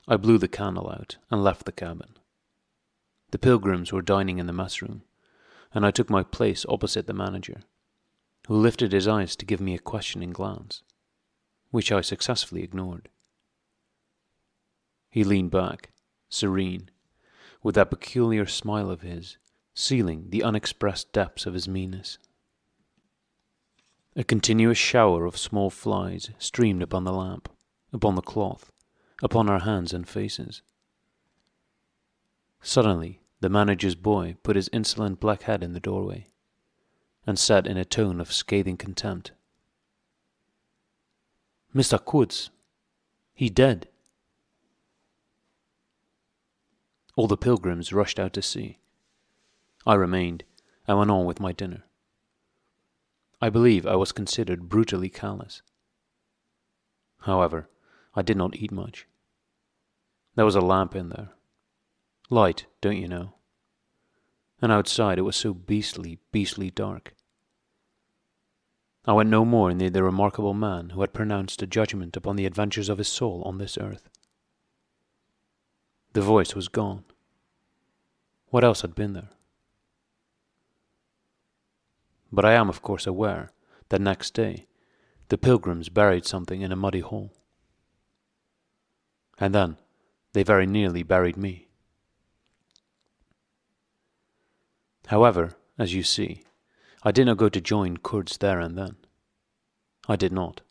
I blew the candle out and left the cabin. The pilgrims were dining in the mess room, and I took my place opposite the manager, who lifted his eyes to give me a questioning glance, which I successfully ignored. He leaned back, serene, with that peculiar smile of his, sealing the unexpressed depths of his meanness. A continuous shower of small flies streamed upon the lamp, upon the cloth, upon our hands and faces. Suddenly, the manager's boy put his insolent black head in the doorway, and said in a tone of scathing contempt, "Mr. Kurtz, he dead." All the pilgrims rushed out to see. I remained, and went on with my dinner. I believe I was considered brutally callous. However, I did not eat much. There was a lamp in there. Light, don't you know? And outside it was so beastly dark. I went no more near the remarkable man who had pronounced a judgment upon the adventures of his soul on this earth. The voice was gone. What else had been there? But I am of course aware that next day the pilgrims buried something in a muddy hole. And then they very nearly buried me. However, as you see, I did not go to join Kurtz there and then. I did not.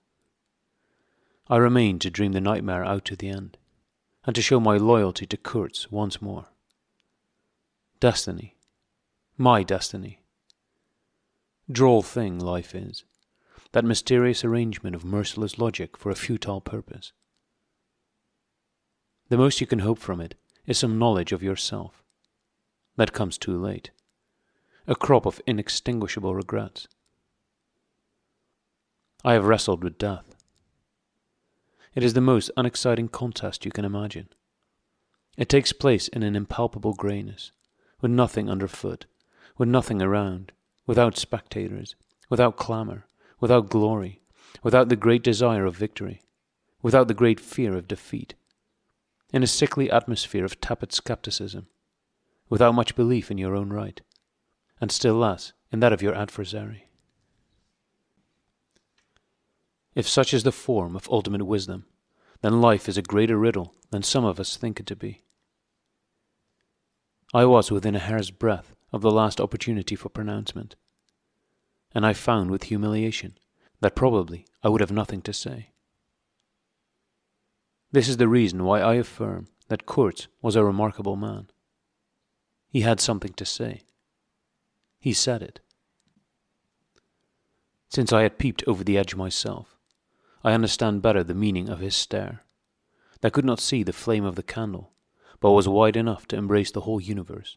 I remained to dream the nightmare out to the end, and to show my loyalty to Kurtz once more. Destiny. My destiny. Droll thing life is, that mysterious arrangement of merciless logic for a futile purpose. The most you can hope from it is some knowledge of yourself. That comes too late. A crop of inextinguishable regrets. I have wrestled with death. It is the most unexciting contest you can imagine. It takes place in an impalpable greyness, with nothing underfoot, with nothing around, without spectators, without clamour, without glory, without the great desire of victory, without the great fear of defeat, in a sickly atmosphere of tepid skepticism, without much belief in your own right, and still less in that of your adversary. If such is the form of ultimate wisdom, then life is a greater riddle than some of us think it to be. I was within a hair's breadth of the last opportunity for pronouncement, and I found with humiliation that probably I would have nothing to say. This is the reason why I affirm that Kurtz was a remarkable man. He had something to say. He said it. Since I had peeped over the edge myself, I understand better the meaning of his stare, that could not see the flame of the candle, but was wide enough to embrace the whole universe,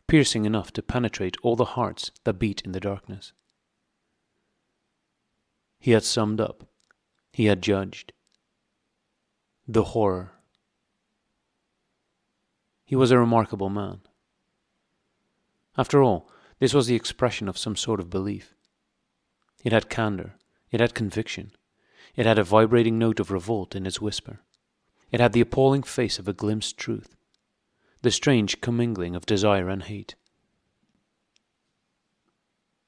piercing enough to penetrate all the hearts that beat in the darkness. He had summed up. He had judged. The horror. He was a remarkable man. After all, this was the expression of some sort of belief. It had candour, it had conviction, it had a vibrating note of revolt in its whisper, it had the appalling face of a glimpsed truth, the strange commingling of desire and hate.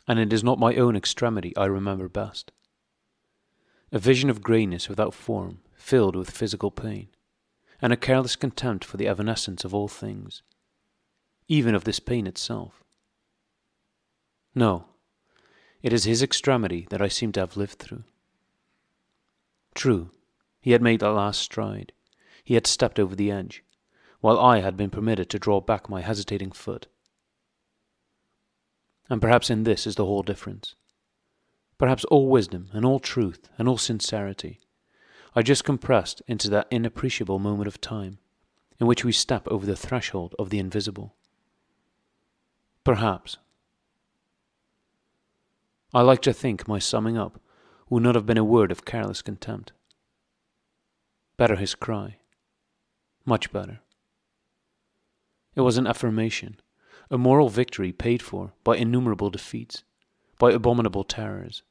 And it is not my own extremity I remember best. A vision of greyness without form, filled with physical pain, and a careless contempt for the evanescence of all things, even of this pain itself. No, it is his extremity that I seem to have lived through. True, he had made that last stride, he had stepped over the edge, while I had been permitted to draw back my hesitating foot. And perhaps in this is the whole difference. Perhaps all wisdom and all truth and all sincerity are just compressed into that inappreciable moment of time in which we step over the threshold of the invisible. Perhaps. I like to think my summing up would not have been a word of careless contempt. Better his cry. Much better. It was an affirmation, a moral victory paid for by innumerable defeats, by abominable terrors,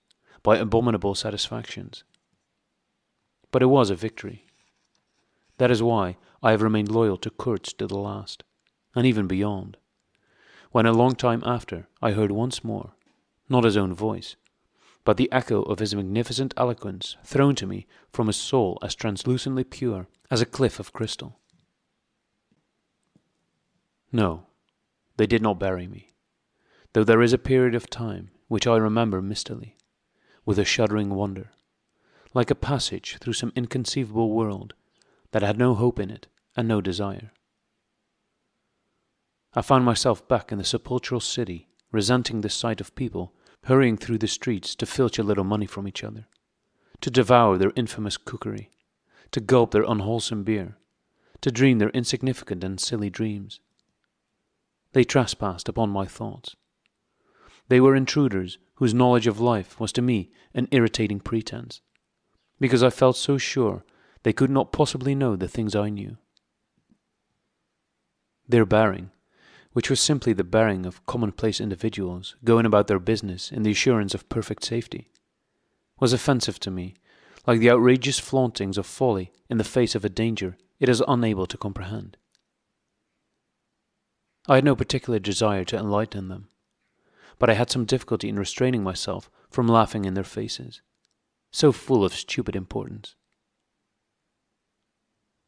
by abominable satisfactions. But it was a victory. That is why I have remained loyal to Kurtz to the last, and even beyond. When a long time after I heard once more, not his own voice, but the echo of his magnificent eloquence thrown to me from a soul as translucently pure as a cliff of crystal. No, they did not bury me, though there is a period of time which I remember mistily, with a shuddering wonder, like a passage through some inconceivable world that had no hope in it and no desire. I found myself back in the sepulchral city, resenting the sight of people hurrying through the streets to filch a little money from each other, to devour their infamous cookery, to gulp their unwholesome beer, to dream their insignificant and silly dreams. They trespassed upon my thoughts. They were intruders whose knowledge of life was to me an irritating pretense, because I felt so sure they could not possibly know the things I knew. Their bearing, which was simply the bearing of commonplace individuals going about their business in the assurance of perfect safety, was offensive to me, like the outrageous flauntings of folly in the face of a danger it is unable to comprehend. I had no particular desire to enlighten them, but I had some difficulty in restraining myself from laughing in their faces, so full of stupid importance.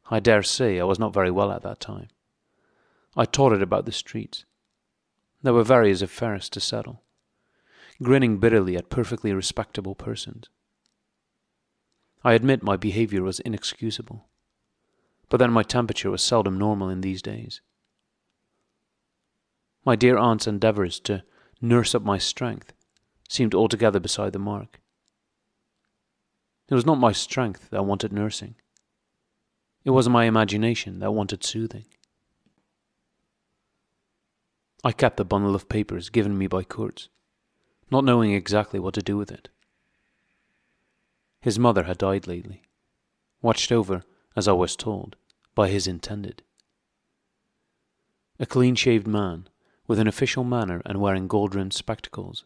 I dare say I was not very well at that time. I tottered about the streets. There were various affairs to settle, grinning bitterly at perfectly respectable persons. I admit my behaviour was inexcusable, but then my temperature was seldom normal in these days. My dear aunt's endeavours to nurse up my strength seemed altogether beside the mark. It was not my strength that wanted nursing. It was my imagination that wanted soothing. I kept the bundle of papers given me by Kurtz, not knowing exactly what to do with it. His mother had died lately, watched over, as I was told, by his intended. A clean-shaved man, with an official manner and wearing gold-rimmed spectacles,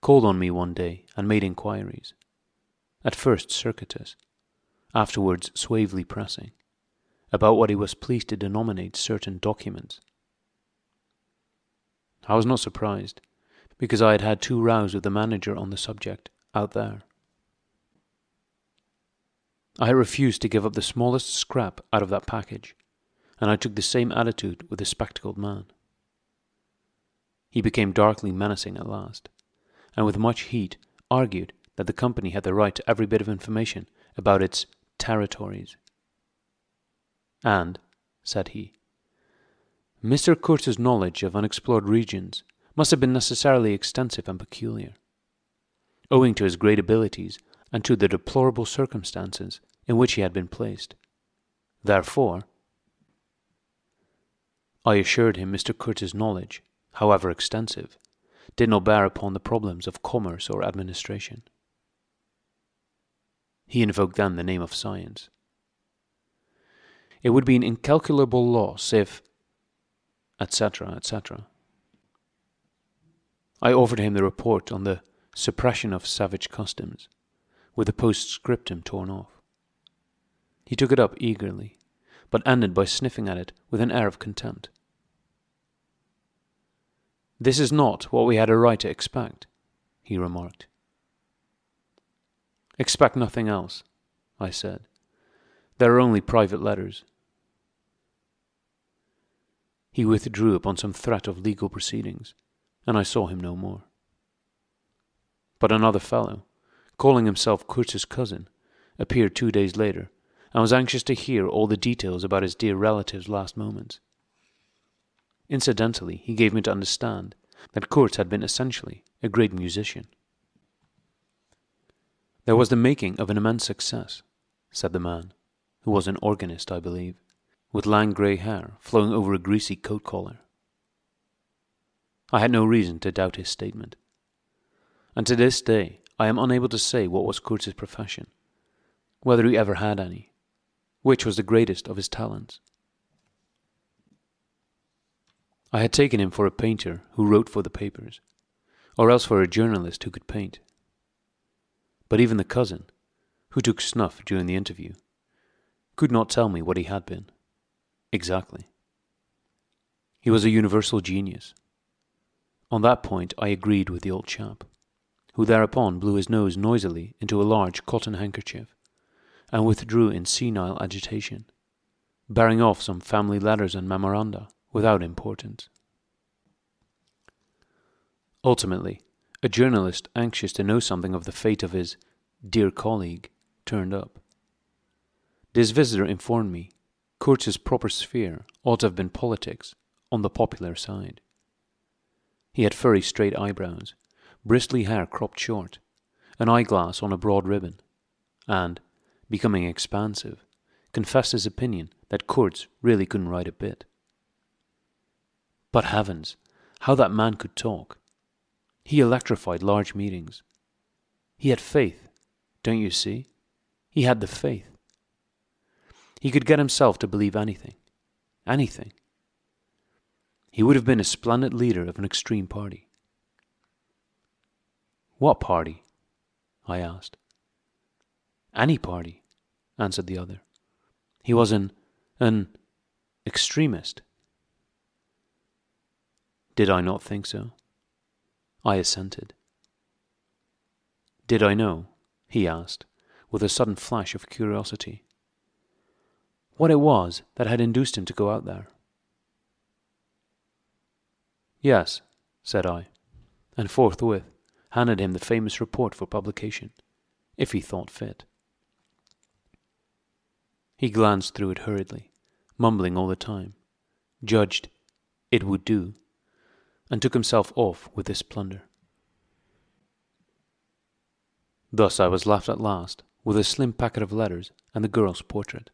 called on me one day and made inquiries, at first circuitous, afterwards suavely pressing, about what he was pleased to denominate certain documents. I was not surprised, because I had had 2 rows with the manager on the subject out there. I had refused to give up the smallest scrap out of that package, and I took the same attitude with the spectacled man. He became darkly menacing at last, and with much heat argued that the company had the right to every bit of information about its territories. And, said he, Mr. Kurtz's knowledge of unexplored regions must have been necessarily extensive and peculiar, owing to his great abilities and to the deplorable circumstances in which he had been placed. Therefore, I assured him Mr. Kurtz's knowledge, however extensive, did not bear upon the problems of commerce or administration. He invoked then the name of science. It would be an incalculable loss if, etc., etc. I offered him the report on the suppression of savage customs, with the postscriptum torn off. He took it up eagerly, but ended by sniffing at it with an air of contempt. "This is not what we had a right to expect," he remarked. "Expect nothing else," I said. "There are only private letters." He withdrew upon some threat of legal proceedings, and I saw him no more. But another fellow, calling himself Kurtz's cousin, appeared 2 days later, and was anxious to hear all the details about his dear relative's last moments. Incidentally, he gave me to understand that Kurtz had been essentially a great musician. "There was the making of an immense success," said the man, who was an organist, I believe, with lank grey hair flowing over a greasy coat collar. I had no reason to doubt his statement, and to this day I am unable to say what was Kurtz's profession, whether he ever had any, which was the greatest of his talents. I had taken him for a painter who wrote for the papers, or else for a journalist who could paint. But even the cousin, who took snuff during the interview, could not tell me what he had been. Exactly. He was a universal genius. On that point I agreed with the old chap, who thereupon blew his nose noisily into a large cotton handkerchief, and withdrew in senile agitation, bearing off some family letters and memoranda without importance. Ultimately, a journalist anxious to know something of the fate of his dear colleague turned up. This visitor informed me Kurtz's proper sphere ought to have been politics on the popular side. He had furry straight eyebrows, bristly hair cropped short, an eyeglass on a broad ribbon, and, becoming expansive, confessed his opinion that Kurtz really couldn't write a bit. But heavens, how that man could talk! He electrified large meetings. He had faith, don't you see? He had the faith. He could get himself to believe anything. Anything. He would have been a splendid leader of an extreme party. What party? I asked. Any party, answered the other. He was an extremist. Did I not think so? I assented. Did I know, he asked, with a sudden flash of curiosity, what it was that had induced him to go out there? Yes, said I, and forthwith handed him the famous report for publication, if he thought fit. He glanced through it hurriedly, mumbling all the time, judged it would do, and took himself off with his plunder. Thus I was left at last with a slim packet of letters and the girl's portrait.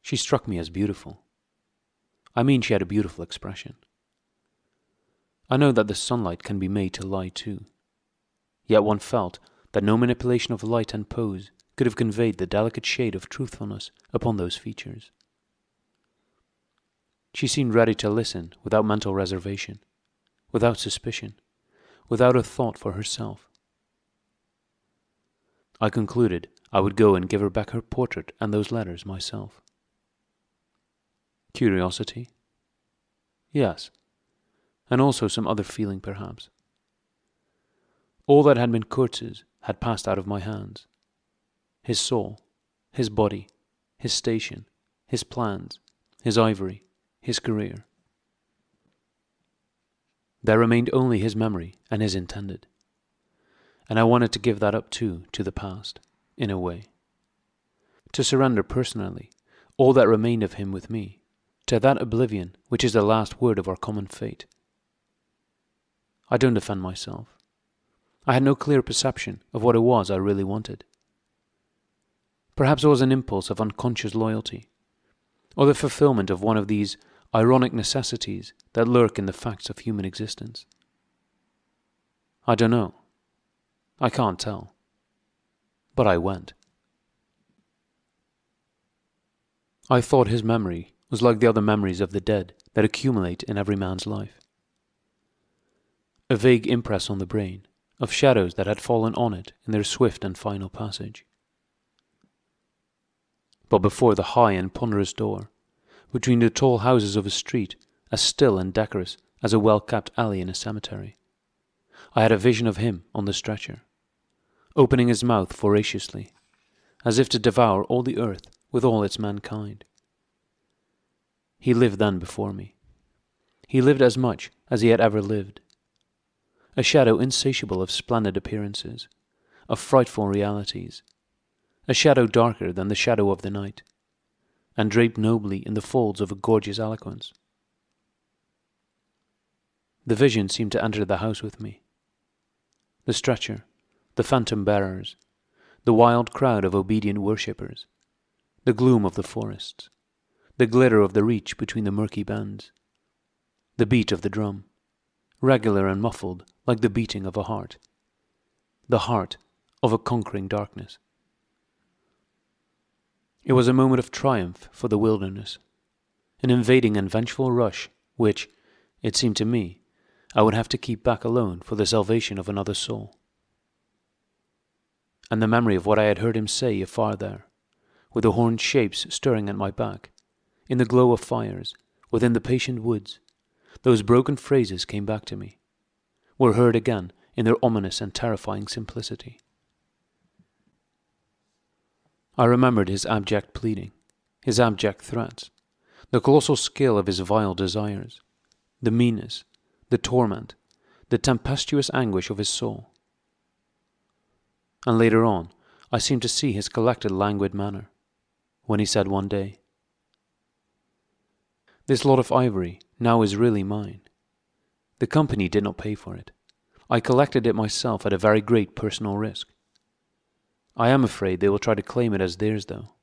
She struck me as beautiful. I mean, she had a beautiful expression. I know that the sunlight can be made to lie too, yet one felt that no manipulation of light and pose could have conveyed the delicate shade of truthfulness upon those features. She seemed ready to listen without mental reservation, without suspicion, without a thought for herself. I concluded I would go and give her back her portrait and those letters myself. Curiosity? Yes, and also some other feeling perhaps. All that had been Kurtz's had passed out of my hands. His soul, his body, his station, his plans, his ivory, his career. There remained only his memory and his intended. And I wanted to give that up too to the past, in a way. To surrender personally all that remained of him with me, to that oblivion which is the last word of our common fate. I don't defend myself. I had no clear perception of what it was I really wanted. Perhaps it was an impulse of unconscious loyalty, or the fulfillment of one of these ironic necessities that lurk in the facts of human existence. I don't know. I can't tell. But I went. I thought his memory was like the other memories of the dead that accumulate in every man's life. A vague impress on the brain of shadows that had fallen on it in their swift and final passage. But before the high and ponderous door, between the tall houses of a street as still and decorous as a well-kept alley in a cemetery, I had a vision of him on the stretcher, opening his mouth voraciously, as if to devour all the earth with all its mankind. He lived then before me. He lived as much as he had ever lived. A shadow insatiable of splendid appearances, of frightful realities, a shadow darker than the shadow of the night, and draped nobly in the folds of a gorgeous eloquence. The vision seemed to enter the house with me. The stretcher, the phantom bearers, the wild crowd of obedient worshippers, the gloom of the forests, the glitter of the reach between the murky bends, the beat of the drum, regular and muffled like the beating of a heart, the heart of a conquering darkness. It was a moment of triumph for the wilderness, an invading and vengeful rush which, it seemed to me, I would have to keep back alone for the salvation of another soul. And the memory of what I had heard him say afar there, with the horned shapes stirring at my back, in the glow of fires, within the patient woods, those broken phrases came back to me, were heard again in their ominous and terrifying simplicity. I remembered his abject pleading, his abject threats, the colossal scale of his vile desires, the meanness, the torment, the tempestuous anguish of his soul. And later on, I seemed to see his collected languid manner, when he said one day, "This lot of ivory now is really mine. The company did not pay for it. I collected it myself at a very great personal risk. I am afraid they will try to claim it as theirs, though.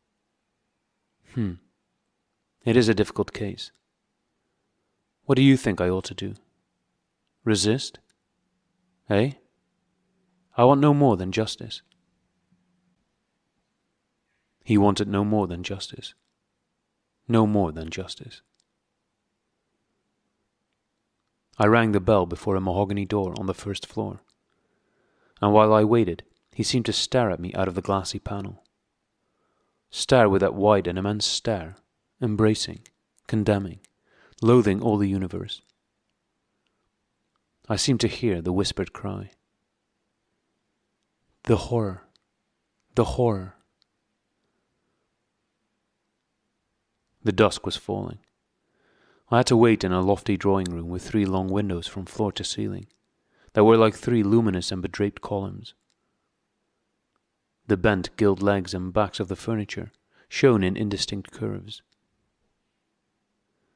It is a difficult case. What do you think I ought to do? Resist? Eh? I want no more than justice." He wanted no more than justice. No more than justice. I rang the bell before a mahogany door on the first floor, and while I waited, he seemed to stare at me out of the glassy panel. Stare with that wide and immense stare, embracing, condemning, loathing all the universe. I seemed to hear the whispered cry. The horror! The horror! The dusk was falling. I had to wait in a lofty drawing room with 3 long windows from floor to ceiling, that were like 3 luminous and bedraped columns. The bent gilt legs and backs of the furniture shone in indistinct curves.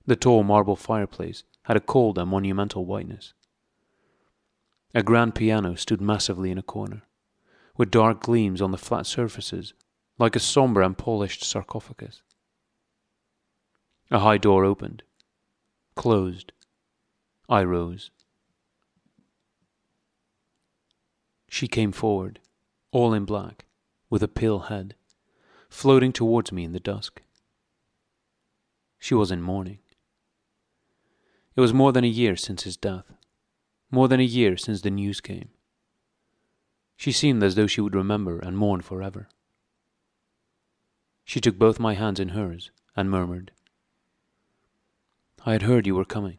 The tall marble fireplace had a cold and monumental whiteness. A grand piano stood massively in a corner, with dark gleams on the flat surfaces, like a sombre and polished sarcophagus. A high door opened, closed. I rose. She came forward, all in black, with a pale head, floating towards me in the dusk. She was in mourning. It was more than a year since his death, more than a year since the news came. She seemed as though she would remember and mourn forever. She took both my hands in hers and murmured, "I had heard you were coming."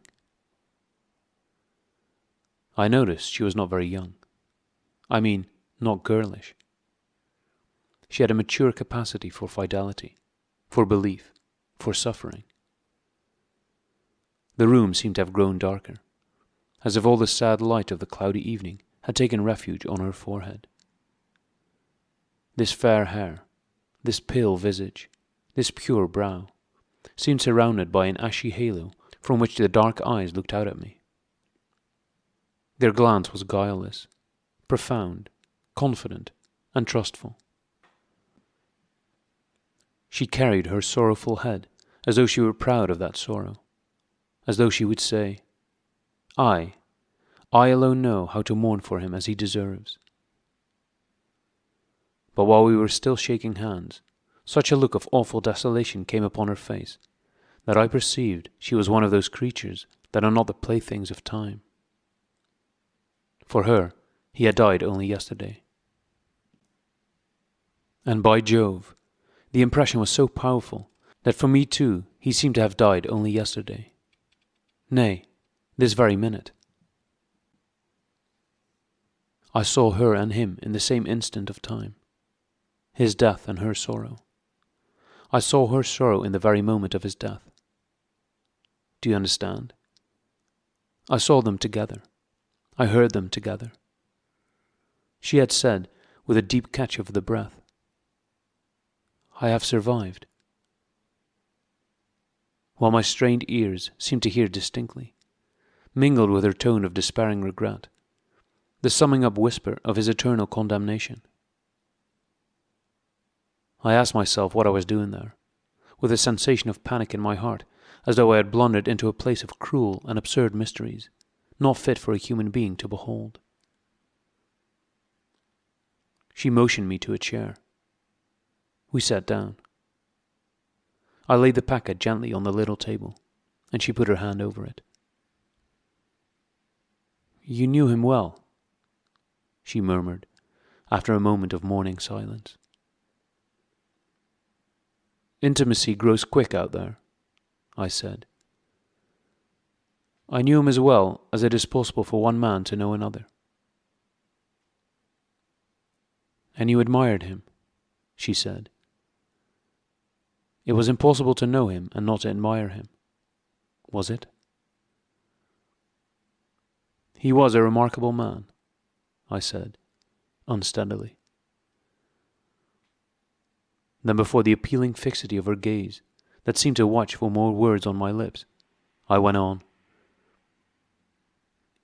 I noticed she was not very young. I mean, not girlish. She had a mature capacity for fidelity, for belief, for suffering. The room seemed to have grown darker, as if all the sad light of the cloudy evening had taken refuge on her forehead. This fair hair, this pale visage, this pure brow, seemed surrounded by an ashy halo from which the dark eyes looked out at me. Their glance was guileless, profound, confident, and trustful. She carried her sorrowful head as though she were proud of that sorrow, as though she would say, I alone know how to mourn for him as he deserves." But while we were still shaking hands, such a look of awful desolation came upon her face, that I perceived she was one of those creatures that are not the playthings of time. For her, he had died only yesterday. And by Jove, the impression was so powerful that for me too he seemed to have died only yesterday. Nay, this very minute. I saw her and him in the same instant of time, his death and her sorrow. I saw her sorrow in the very moment of his death. Do you understand? I saw them together. I heard them together. She had said, with a deep catch of the breath, "I have survived," while my strained ears seemed to hear distinctly, mingled with her tone of despairing regret, the summing up whisper of his eternal condemnation. I asked myself what I was doing there, with a sensation of panic in my heart, as though I had blundered into a place of cruel and absurd mysteries, not fit for a human being to behold. She motioned me to a chair. We sat down. I laid the packet gently on the little table, and she put her hand over it. "You knew him well," she murmured, after a moment of mourning silence. Intimacy grows quick out there, I said. I knew him as well as it is possible for one man to know another. And you admired him, she said. It was impossible to know him and not to admire him, was it? He was a remarkable man, I said, unsteadily. Then before the appealing fixity of her gaze, that seemed to watch for more words on my lips, I went on.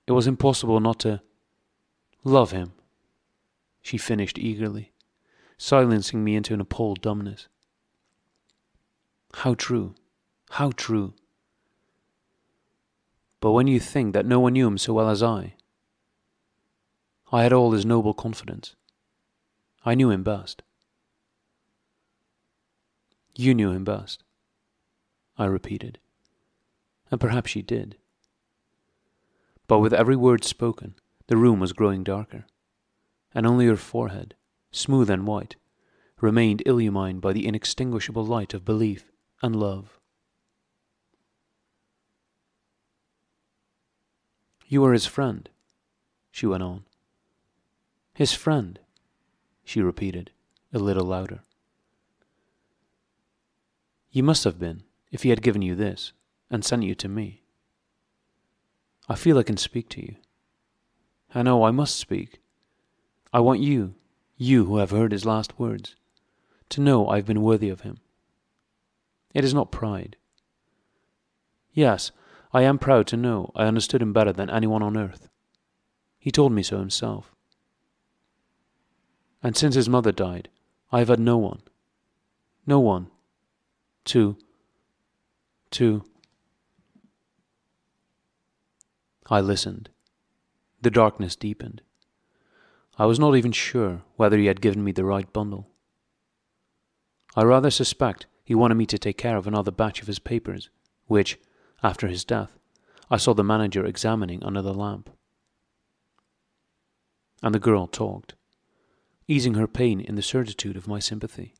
It was impossible not to love him, she finished eagerly, silencing me into an appalled dumbness. How true, how true. But when you think that no one knew him so well as I had all his noble confidence. I knew him best. You knew him best, I repeated, and perhaps she did. But with every word spoken, the room was growing darker, and only her forehead, smooth and white, remained illumined by the inextinguishable light of belief and love. You are his friend, she went on. His friend, she repeated, a little louder. You must have been, if he had given you this, and sent you to me. I feel I can speak to you. I know I must speak. I want you who have heard his last words, to know I have been worthy of him. It is not pride. Yes, I am proud to know I understood him better than anyone on earth. He told me so himself. And since his mother died, I have had no one to... I listened. The darkness deepened. I was not even sure whether he had given me the right bundle. I rather suspect he wanted me to take care of another batch of his papers, which, after his death, I saw the manager examining under the lamp. And the girl talked, easing her pain in the certitude of my sympathy.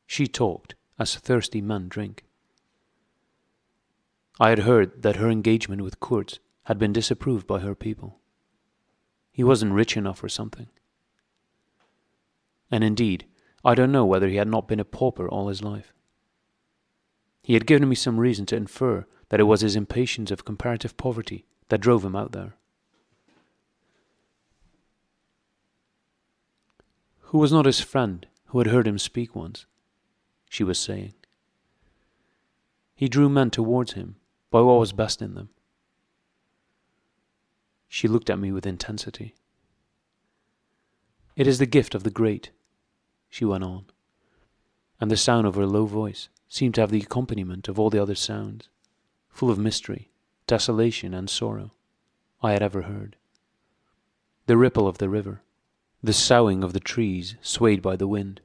She talked as thirsty men drink. I had heard that her engagement with Kurtz had been disapproved by her people. He wasn't rich enough or something. And indeed, I don't know whether he had not been a pauper all his life. He had given me some reason to infer that it was his impatience of comparative poverty that drove him out there. Who was not his friend who had heard him speak once? She was saying. He drew men towards him by what was best in them. She looked at me with intensity. It is the gift of the great, she went on, and the sound of her low voice seemed to have the accompaniment of all the other sounds, full of mystery, desolation, and sorrow, I had ever heard. The ripple of the river, the soughing of the trees swayed by the wind,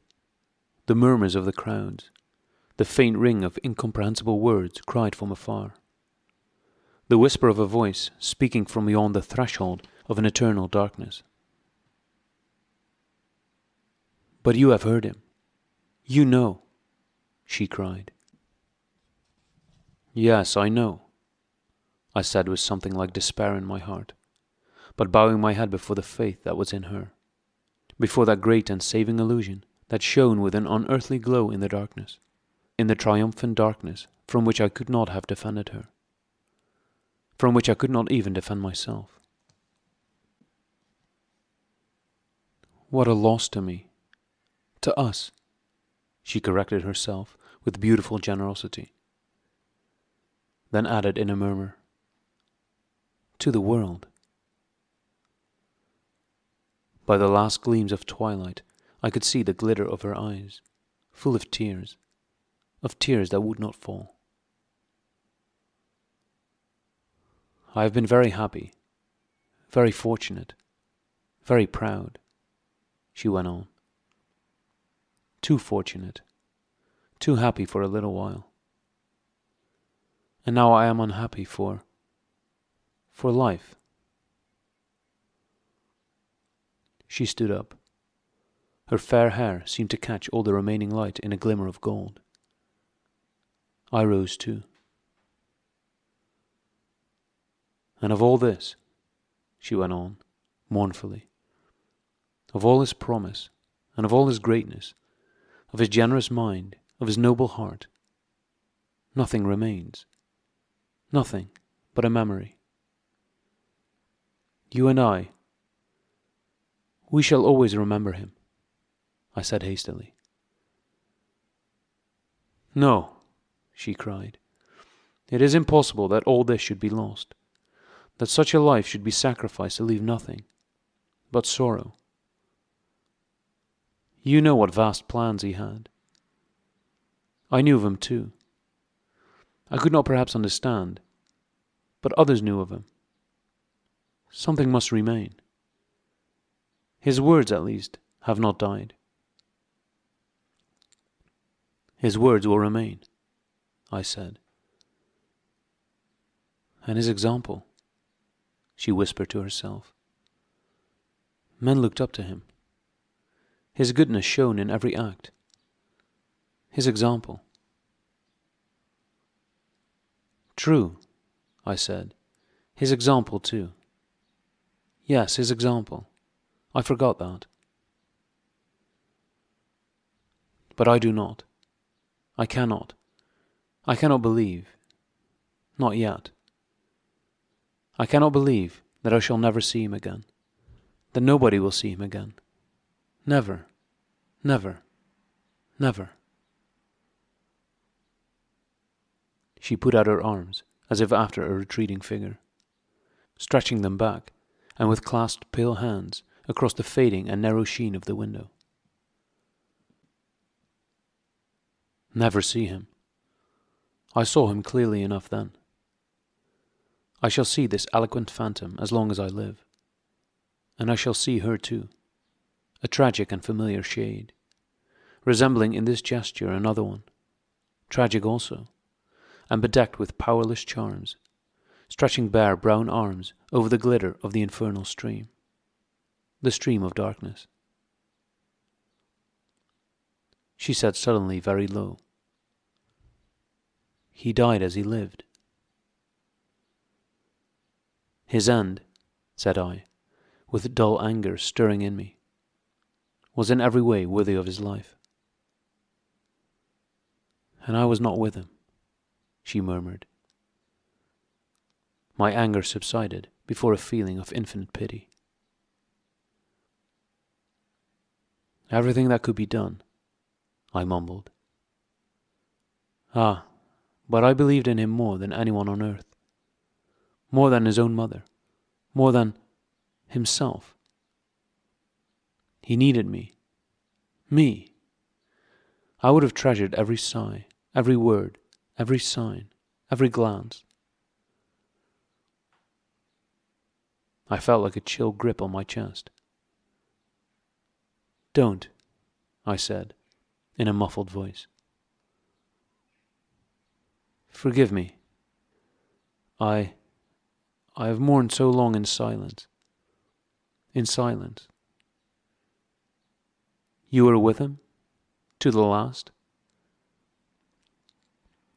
the murmurs of the crowds, the faint ring of incomprehensible words cried from afar, the whisper of a voice speaking from beyond the threshold of an eternal darkness. But you have heard him. You know, she cried. Yes, I know, I said with something like despair in my heart, but bowing my head before the faith that was in her, before that great and saving illusion that shone with an unearthly glow in the darkness, in the triumphant darkness from which I could not have defended her, from which I could not even defend myself. What a loss to me, to us, she corrected herself with beautiful generosity, then added in a murmur, to the world. By the last gleams of twilight, I could see the glitter of her eyes, full of tears that would not fall. I have been very happy, very fortunate, very proud, she went on. Too fortunate, too happy for a little while. And now I am unhappy for life. She stood up, Her fair hair seemed to catch all the remaining light in a glimmer of gold. I rose too. And of all this, she went on, mournfully, of all his promise, and of all his greatness, of his generous mind, of his noble heart, nothing remains. Nothing but a memory. You and I, we shall always remember him, I said hastily. No, she cried. It is impossible that all this should be lost, that such a life should be sacrificed to leave nothing but sorrow. You know what vast plans he had. I knew of him too. I could not perhaps understand, but others knew of him. Something must remain. His words, at least, have not died. His words will remain, I said. And his example, she whispered to herself. Men looked up to him. His goodness shone in every act. His example. True, I said. His example too. Yes, his example. I forgot that. But I do not. I cannot. I cannot believe. Not yet. I cannot believe that I shall never see him again. That nobody will see him again. Never. Never. Never. She put out her arms, as if after a retreating figure, stretching them back, and with clasped pale hands across the fading and narrow sheen of the window. Never see him. I saw him clearly enough then. I shall see this eloquent phantom as long as I live, and I shall see her too, a tragic and familiar shade, resembling in this gesture another one, tragic also, and bedecked with powerless charms, stretching bare brown arms over the glitter of the infernal stream, the stream of darkness. She said suddenly, very low, "He died as he lived." His end, said I, with dull anger stirring in me, was in every way worthy of his life. And I was not with him, she murmured. My anger subsided before a feeling of infinite pity. Everything that could be done, I mumbled. Ah, but I believed in him more than anyone on earth, more than his own mother, more than himself. He needed me. Me. I would have treasured every sigh, every word, every sign, every glance. I felt like a chill grip on my chest. Don't, I said, in a muffled voice. Forgive me. I have mourned so long in silence. In silence. You were with him? To the last?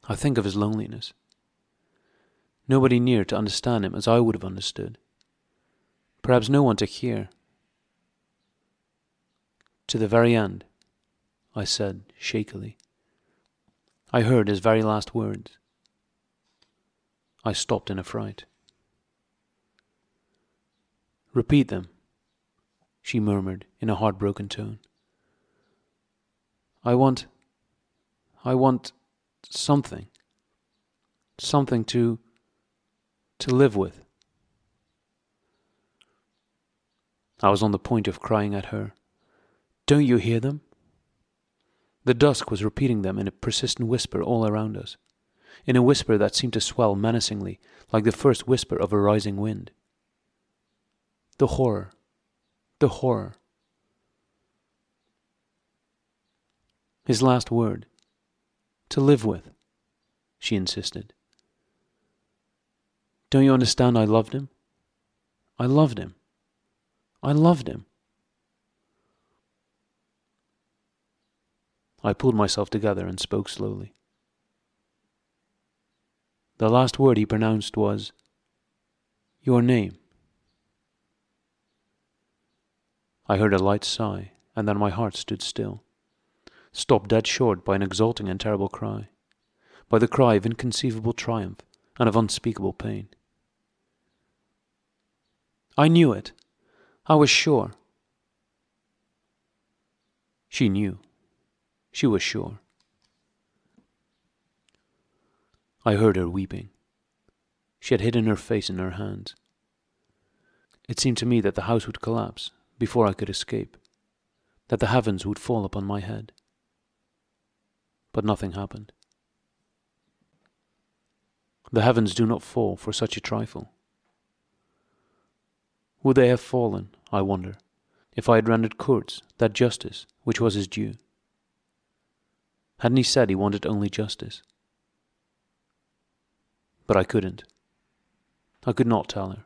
I think of his loneliness. Nobody near to understand him as I would have understood. Perhaps no one to hear. To the very end, I said shakily. I heard his very last words. I stopped in a fright. Repeat them, she murmured in a heartbroken tone. I want something. Something to live with. I was on the point of crying at her. Don't you hear them? The dusk was repeating them in a persistent whisper all around us, in a whisper that seemed to swell menacingly like the first whisper of a rising wind. The horror. The horror. His last word. To live with, she insisted. Don't you understand I loved him? I loved him. I loved him. I pulled myself together and spoke slowly. The last word he pronounced was, "Your name." I heard a light sigh, and then my heart stood still, stopped dead short by an exulting and terrible cry, by the cry of inconceivable triumph and of unspeakable pain. I knew it. I was sure. She knew. She was sure. I heard her weeping. She had hidden her face in her hands. It seemed to me that the house would collapse before I could escape, that the heavens would fall upon my head. But nothing happened. The heavens do not fall for such a trifle. Would they have fallen, I wonder, if I had rendered Kurtz that justice which was his due? Hadn't he said he wanted only justice? But I couldn't. I could not tell her.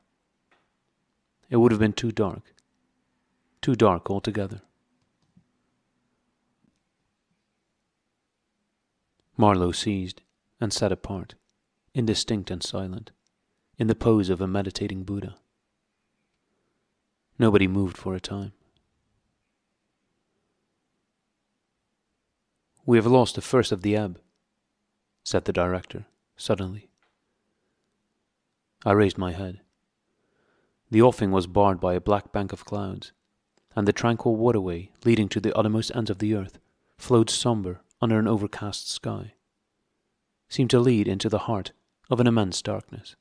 It would have been too dark altogether. Marlowe ceased and sat apart, indistinct and silent, in the pose of a meditating Buddha. Nobody moved for a time. "We have lost the first of the ebb," said the director, suddenly. I raised my head. The offing was barred by a black bank of clouds, and the tranquil waterway leading to the uttermost ends of the earth flowed sombre under an overcast sky, seemed to lead into the heart of an immense darkness.